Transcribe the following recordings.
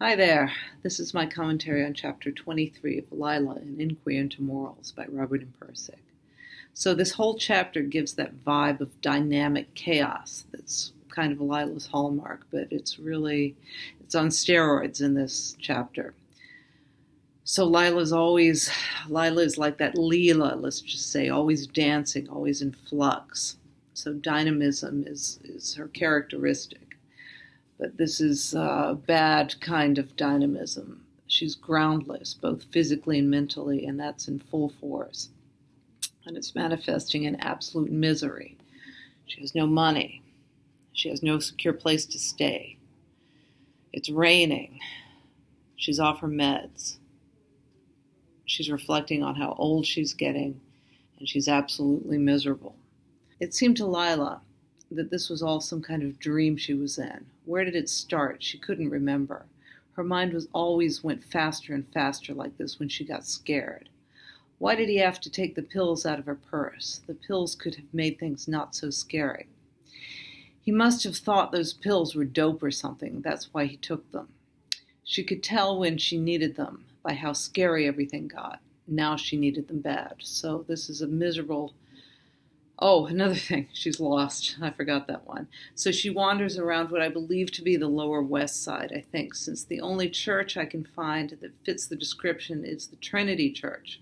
Hi there. This is my commentary on Chapter 23 of Lila, An Inquiry into Morals by Robert and Pirsig. So this whole chapter gives that vibe of dynamic chaos that's kind of Lila's hallmark, but it's on steroids in this chapter. So Lila is like that Lila, let's just say, always dancing, always in flux. So dynamism is her characteristic. But this is a bad kind of dynamism. She's groundless, both physically and mentally, and that's in full force. And it's manifesting in absolute misery. She has no money. She has no secure place to stay. It's raining. She's off her meds. She's reflecting on how old she's getting, and she's absolutely miserable. It seemed to Lila that this was all some kind of dream she was in. Where did it start? She couldn't remember. Her mind always went faster and faster like this when she got scared. Why did he have to take the pills out of her purse? The pills could have made things not so scary. He must have thought those pills were dope or something. That's why he took them. She could tell when she needed them by how scary everything got. Now she needed them bad. So this is a miserable... Oh, another thing, she's lost. I forgot that one. So she wanders around what I believe to be the Lower West Side, I think, since the only church I can find that fits the description is the Trinity Church.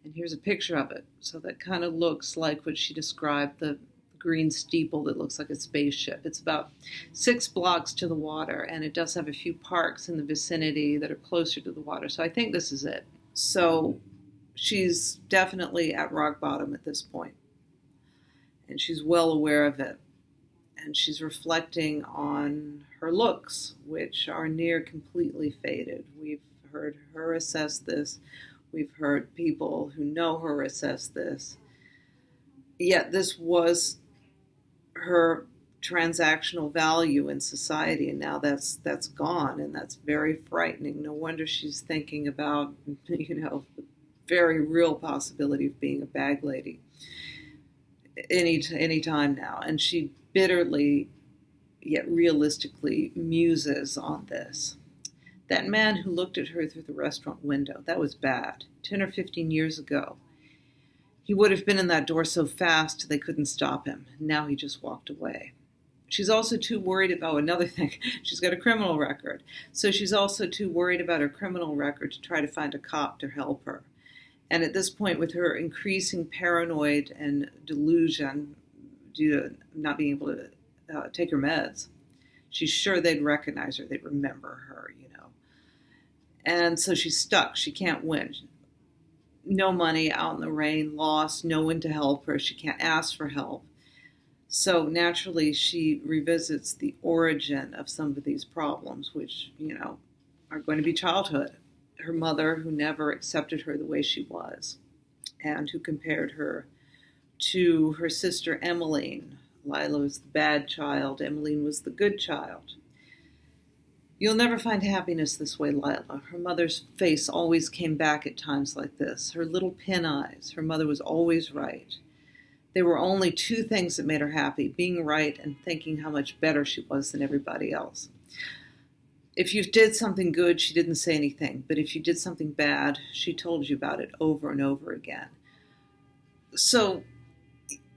And here's a picture of it. So that kind of looks like what she described, the green steeple that looks like a spaceship. It's about 6 blocks to the water, and it does have a few parks in the vicinity that are closer to the water. So I think this is it. So she's definitely at rock bottom at this point. And she's well aware of it. And she's reflecting on her looks, which are near completely faded. We've heard her assess this. We've heard people who know her assess this. Yet this was her transactional value in society, and now that's gone, and that's very frightening. No wonder she's thinking about, the very real possibility of being a bag lady any time now. And she bitterly yet realistically muses on this. That man who looked at her through the restaurant window, that was bad. 10 or 15 years ago, he would have been in that door so fast they couldn't stop him. Now he just walked away. She's also too worried about another thing. She's got a criminal record. So she's also too worried about her criminal record to try to find a cop to help her. And at this point, with her increasing paranoid and delusion due to not being able to take her meds, she's sure they'd recognize her, they'd remember her, And so she's stuck. She can't win. No money, out in the rain, lost, no one to help her. She can't ask for help. So naturally, she revisits the origin of some of these problems, which, are going to be childhood. Her mother, who never accepted her the way she was, and who compared her to her sister Emmeline. Lila was the bad child, Emmeline was the good child. You'll never find happiness this way, Lila. Her mother's face always came back at times like this. Her little pin eyes. Her mother was always right. There were only 2 things that made her happy, being right and thinking how much better she was than everybody else. If you did something good, she didn't say anything. But if you did something bad, she told you about it over and over again. So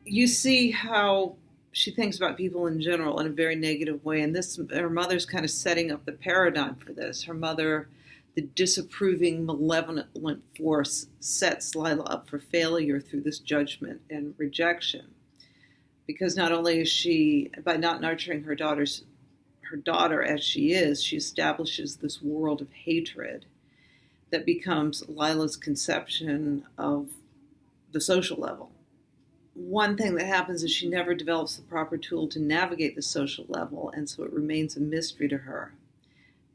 you see how she thinks about people in general in a very negative way. And her mother's kind of setting up the paradigm for this. Her mother, the disapproving, malevolent force, sets Lila up for failure through this judgment and rejection. Because not only is she, by not nurturing her daughter as she is, she establishes this world of hatred that becomes Lila's conception of the social level. One thing that happens is she never develops the proper tool to navigate the social level, and so it remains a mystery to her.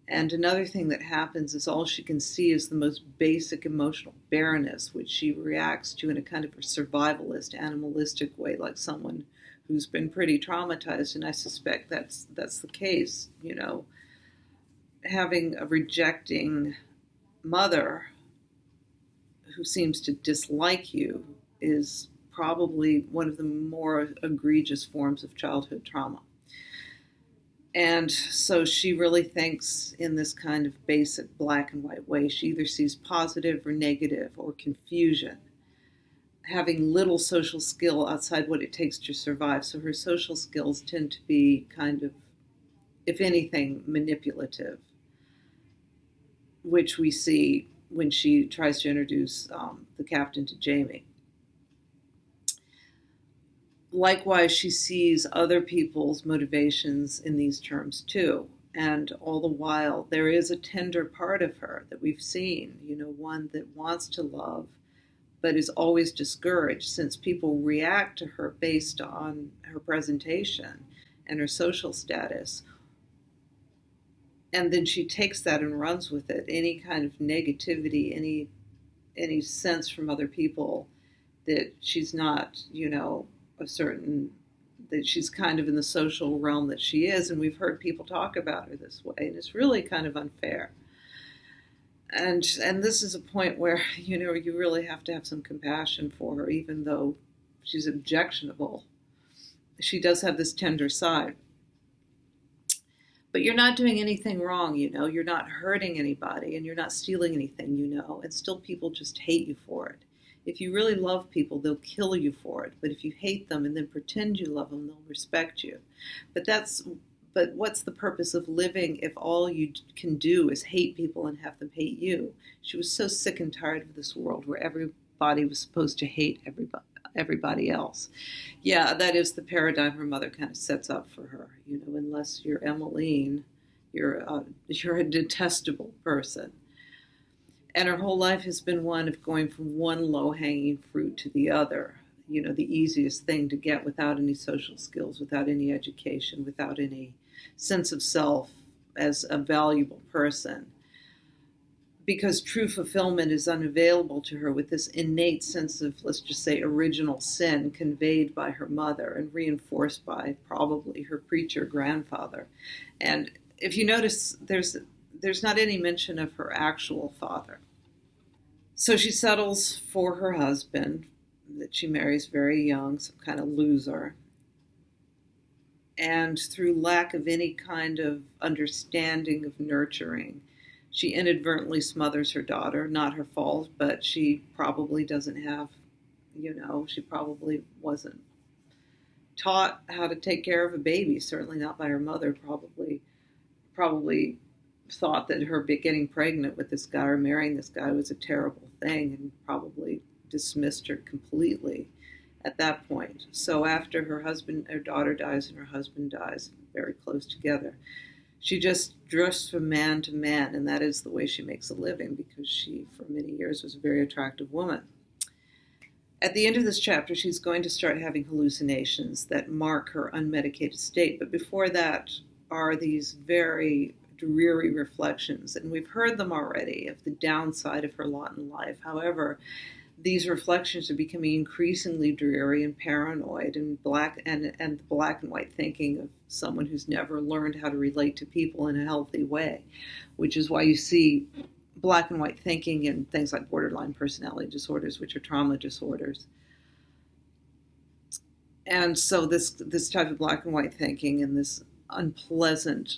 And another thing that happens is all she can see is the most basic emotional barrenness, which she reacts to in a kind of a survivalist, animalistic way, like someone who's been pretty traumatized, and I suspect that's the case. Having a rejecting mother who seems to dislike you is probably one of the more egregious forms of childhood trauma. And so she really thinks in this kind of basic black and white way. She either sees positive or negative or confusion, having little social skill outside what it takes to survive. So her social skills tend to be kind of, if anything, manipulative, which we see when she tries to introduce the captain to Jamie. Likewise, she sees other people's motivations in these terms too. And all the while, there is a tender part of her that we've seen, one that wants to love, but is always discouraged since people react to her based on her presentation and her social status. And then she takes that and runs with it. Any kind of negativity, any sense from other people that she's not, a certain, that she's kind of in the social realm that she is, and we've heard people talk about her this way, and it's really kind of unfair. And this is a point where you really have to have some compassion for her, even though she's objectionable. She does have this tender side. But you're not doing anything wrong, you're not hurting anybody, and you're not stealing anything, and still people just hate you for it. If you really love people, they'll kill you for it. But if you hate them and then pretend you love them, they'll respect you. But what's the purpose of living if all you can do is hate people and have them hate you? She was so sick and tired of this world where everybody was supposed to hate everybody else. Yeah, that is the paradigm her mother kind of sets up for her. Unless you're Emmeline, you're a detestable person. And her whole life has been one of going from one low-hanging fruit to the other, the easiest thing to get without any social skills, without any education, without any sense of self as a valuable person. Because true fulfillment is unavailable to her with this innate sense of, let's just say, original sin conveyed by her mother and reinforced by probably her preacher grandfather. And if you notice, there's not any mention of her actual father. So she settles for her husband, that she marries very young, some kind of loser. And through lack of any kind of understanding of nurturing, she inadvertently smothers her daughter. Not her fault, but she probably doesn't have, she probably wasn't taught how to take care of a baby, certainly not by her mother, probably thought that her getting pregnant with this guy or marrying this guy was a terrible thing and probably dismissed her completely at that point. So after her daughter dies and her husband dies, very close together, she just drifts from man to man, and that is the way she makes a living because she, for many years, was a very attractive woman. At the end of this chapter, she's going to start having hallucinations that mark her unmedicated state, but before that are these very dreary reflections, and we've heard them already, of the downside of her lot in life. However, these reflections are becoming increasingly dreary and paranoid and the black and white thinking of someone who's never learned how to relate to people in a healthy way, which is why you see black and white thinking in things like borderline personality disorders, which are trauma disorders. And so this type of black and white thinking and this unpleasant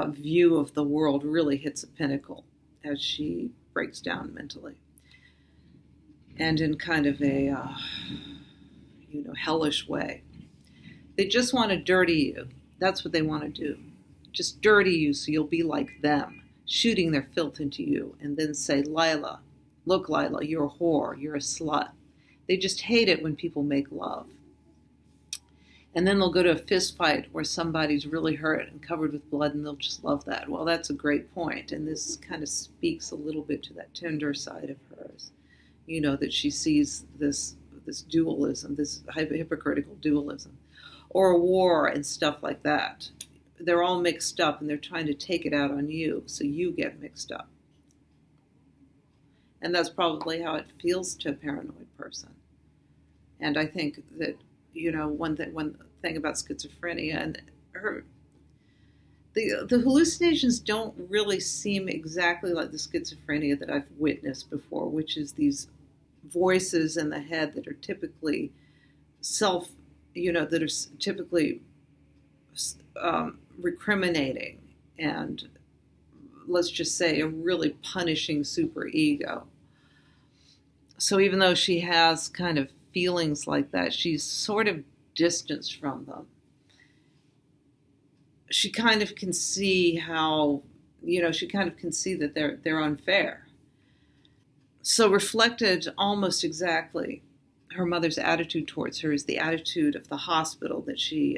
view of the world really hits a pinnacle as she breaks down mentally. And in kind of a, hellish way. They just want to dirty you. That's what they want to do. Just dirty you so you'll be like them, shooting their filth into you, and then say, Lila, look, Lila, you're a whore, you're a slut. They just hate it when people make love. And then they'll go to a fist fight where somebody's really hurt and covered with blood, and they'll just love that. Well, that's a great point, and this kind of speaks a little bit to that tender side of hers. That she sees this dualism, this hypocritical dualism, or a war and stuff like that. They're all mixed up, and they're trying to take it out on you, so you get mixed up. And that's probably how it feels to a paranoid person. And I think that, one thing about schizophrenia and the hallucinations don't really seem exactly like the schizophrenia that I've witnessed before, which is these voices in the head that are typically typically recriminating and, let's just say, a really punishing superego. So even though she has kind of feelings like that, she's sort of distanced from them. She kind of can see how, she kind of can see that they're unfair. So reflected almost exactly, her mother's attitude towards her is the attitude of the hospital that she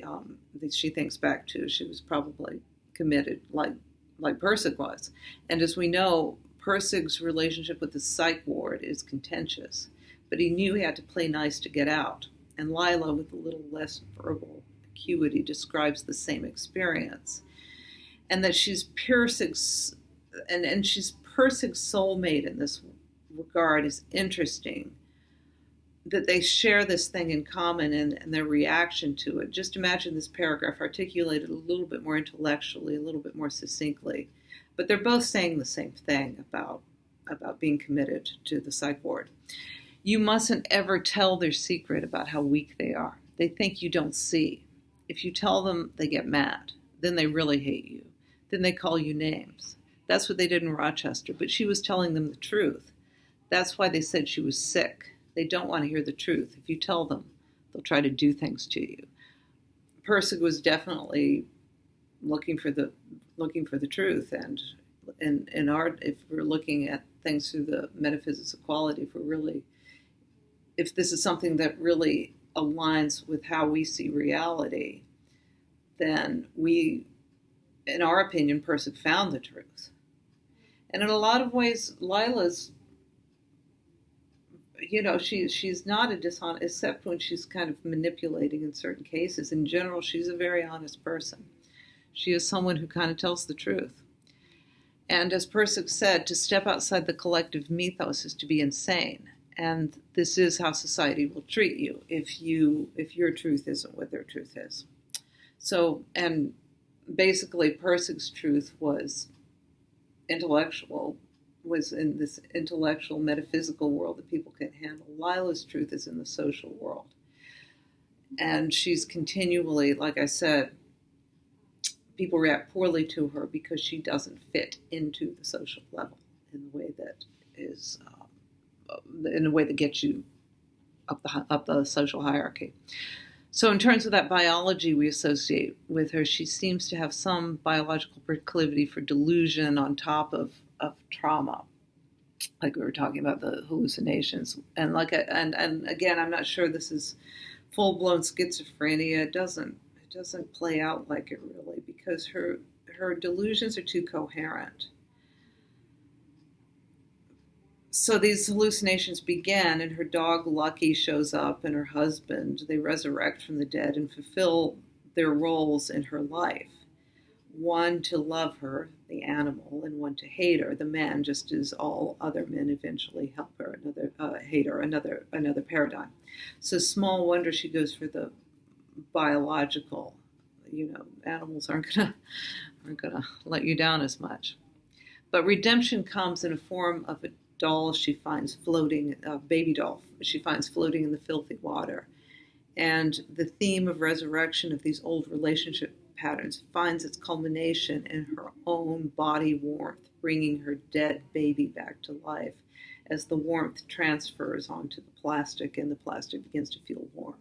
thinks back to. She was probably committed, like Pirsig was. And as we know, Pirsig's relationship with the psych ward is contentious, but he knew he had to play nice to get out. And Lila, with a little less verbal acuity, describes the same experience, and that she's Pirsig's and she's Pirsig's soulmate in this regard is interesting. That they share this thing in common and their reaction to it. Just imagine this paragraph articulated a little bit more intellectually, a little bit more succinctly, but they're both saying the same thing about being committed to the psych ward. You mustn't ever tell their secret about how weak they are. They think you don't see. If you tell them, they get mad. Then they really hate you. Then they call you names. That's what they did in Rochester, but she was telling them the truth. That's why they said she was sick. They don't want to hear the truth. If you tell them, they'll try to do things to you. Pirsig was definitely looking for the truth, and in art, if we're looking at things through the metaphysics of quality, if this is something that really aligns with how we see reality, then in our opinion, Pirsig found the truth. And in a lot of ways, Lila's, she's not a dishonest, except when she's kind of manipulating in certain cases. In general, she's a very honest person. She is someone who kind of tells the truth. And as Pirsig said, to step outside the collective mythos is to be insane. And this is how society will treat you if your truth isn't what their truth is. So, and basically Pirsig's truth was intellectual, was in this intellectual, metaphysical world that people can handle. Lila's truth is in the social world. And she's continually, like I said, people react poorly to her because she doesn't fit into the social level in a way that is, in a way that gets you up the social hierarchy. So in terms of that biology we associate with her, she seems to have some biological proclivity for delusion on top of trauma, like we were talking about the hallucinations. And and again, I'm not sure this is full-blown schizophrenia. It doesn't play out like it really, because her delusions are too coherent. So these hallucinations begin, and her dog Lucky shows up, and her husband. They resurrect from the dead and fulfill their roles in her life. One to love her, the animal, and one to hate her, the man, just as all other men eventually help her, hate her, another paradigm. So small wonder she goes for the biological. Animals aren't gonna let you down as much. But redemption comes in a form of a doll she finds floating, a baby doll she finds floating in the filthy water. And the theme of resurrection of these old relationship patterns finds its culmination in her own body warmth, bringing her dead baby back to life as the warmth transfers onto the plastic and the plastic begins to feel warm.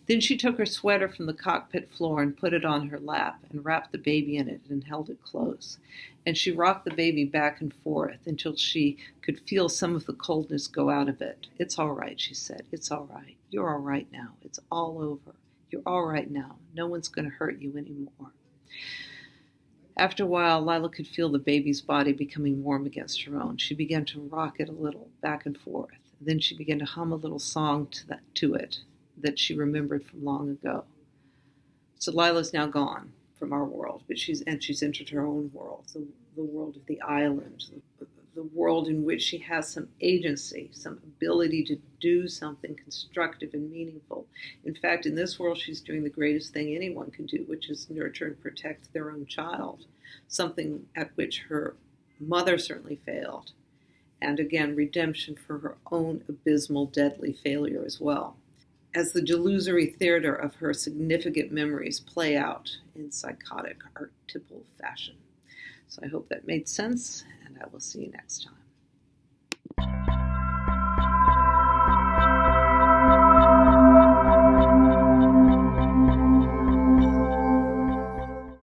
Then she took her sweater from the cockpit floor and put it on her lap and wrapped the baby in it and held it close. And she rocked the baby back and forth until she could feel some of the coldness go out of it. "It's all right," she said. "It's all right. You're all right now. It's all over. You're all right now. No one's going to hurt you anymore." After a while, Lila could feel the baby's body becoming warm against her own. She began to rock it a little, back and forth. Then she began to hum a little song to it that she remembered from long ago. So Lila's now gone from our world, but she's entered her own world, the world of the island, the world in which she has some agency, some ability to do something constructive and meaningful. In fact, in this world, she's doing the greatest thing anyone can do, which is nurture and protect their own child, something at which her mother certainly failed. And again, redemption for her own abysmal, deadly failure as well. as the delusory theater of her significant memories play out in psychotic archetypal fashion. So I hope that made sense, and I will see you next time.